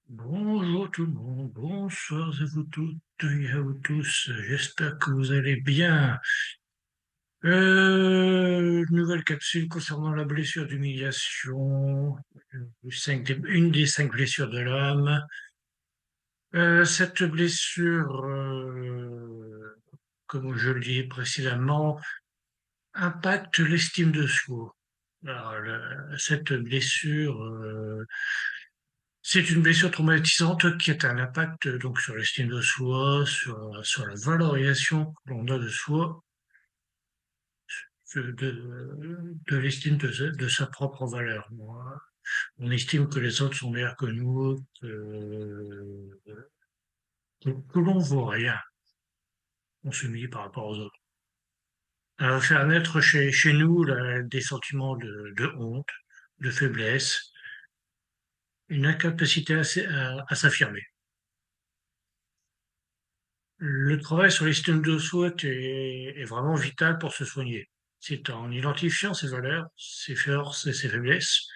Bonjour tout le monde, bonsoir à vous toutes et à vous tous, j'espère que vous allez bien. Nouvelle capsule concernant la blessure d'humiliation, une des 5 blessures de l'âme. Cette blessure, comme je le disais précédemment, impacte l'estime de soi. Alors, cette blessure, c'est une blessure traumatisante qui a un impact donc sur l'estime de soi, sur la valorisation que l'on a de soi, de l'estime de sa propre valeur. On estime que les autres sont meilleurs que nous, que l'on vaut rien. On s'humilie par rapport aux autres. Ça va faire naître chez nous des sentiments de honte, de faiblesse, une incapacité à s'affirmer. Le travail sur l'estime de soi est vraiment vital pour se soigner. C'est en identifiant ses valeurs, ses forces et ses faiblesses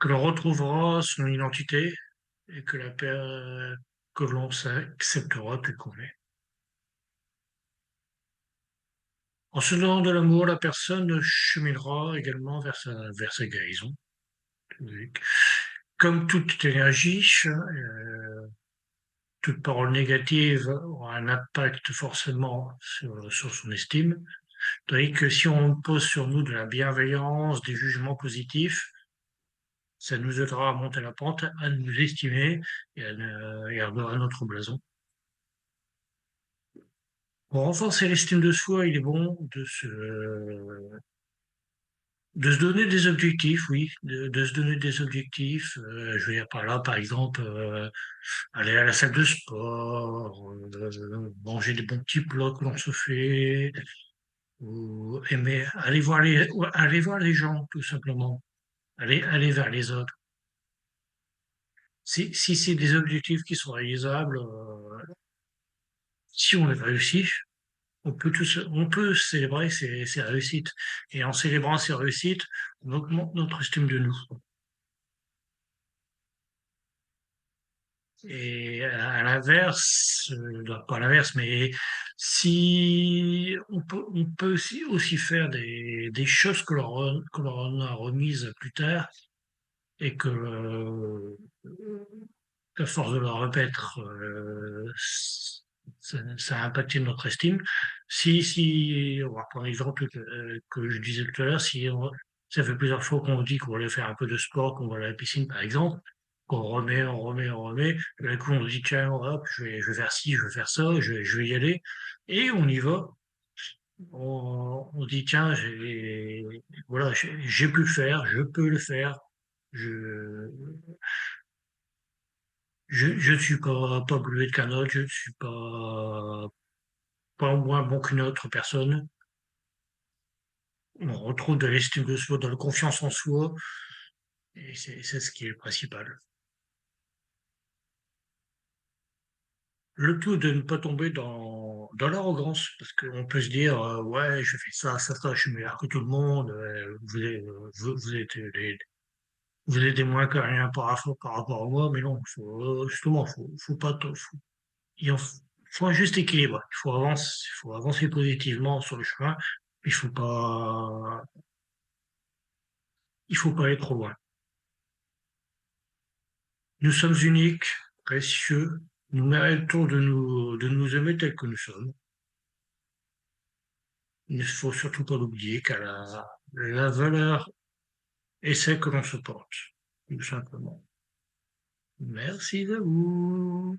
que l'on retrouvera son identité et que l'on s'acceptera tel qu'on est. En se donnant de l'amour, la personne cheminera également vers sa guérison. Comme toute énergie, toute parole négative aura un impact forcément sur son estime. Tandis que si on pose sur nous de la bienveillance, des jugements positifs, ça nous aidera à monter la pente, à nous estimer et à redorer notre blason. Pour renforcer l'estime de soi, il est bon de se donner des objectifs, oui, de se donner des objectifs. Je veux dire par là, par exemple, aller à la salle de sport, manger des bons petits plats que l'on se fait, ou aimer aller voir les gens, tout simplement. Aller vers les autres. Si c'est des objectifs qui sont réalisables, si on les réussit, on peut célébrer ses réussites. Et en célébrant ses réussites, on augmente notre estime de nous. Et à l'inverse, pas à l'inverse, mais si on peut aussi faire des choses que l'on a remises plus tard et qu'à force de le répéter, ça a impacté notre estime. Si, on va prendre l'exemple que je disais tout à l'heure, ça fait plusieurs fois qu'on dit qu'on va aller faire un peu de sport, qu'on va aller à la piscine par exemple, qu'on on remet, et d'un coup on se dit tiens, hop, je vais faire ci, je vais faire ça, je vais y aller, et on y va. On dit tiens, voilà, j'ai pu le faire, je peux le faire, je, je ne suis pas plus bête qu'un autre, je ne suis pas moins bon qu'une autre personne. On retrouve de l'estime de soi, de la confiance en soi, et c'est ce qui est le principal. Le tout de ne pas tomber dans l'arrogance, parce qu'on peut se dire, ouais, je fais ça, je suis meilleur que tout le monde, vous êtes vous êtes des moins que rien par rapport à moi, mais non, justement, faut pas, faut un juste équilibre. Il faut avancer positivement sur le chemin. Il faut pas, il faut pas aller trop loin. Nous sommes uniques, précieux. Nous méritons de nous aimer tels que nous sommes. Il ne faut surtout pas l'oublier car la valeur est celle que l'on se porte, tout simplement. Merci à vous.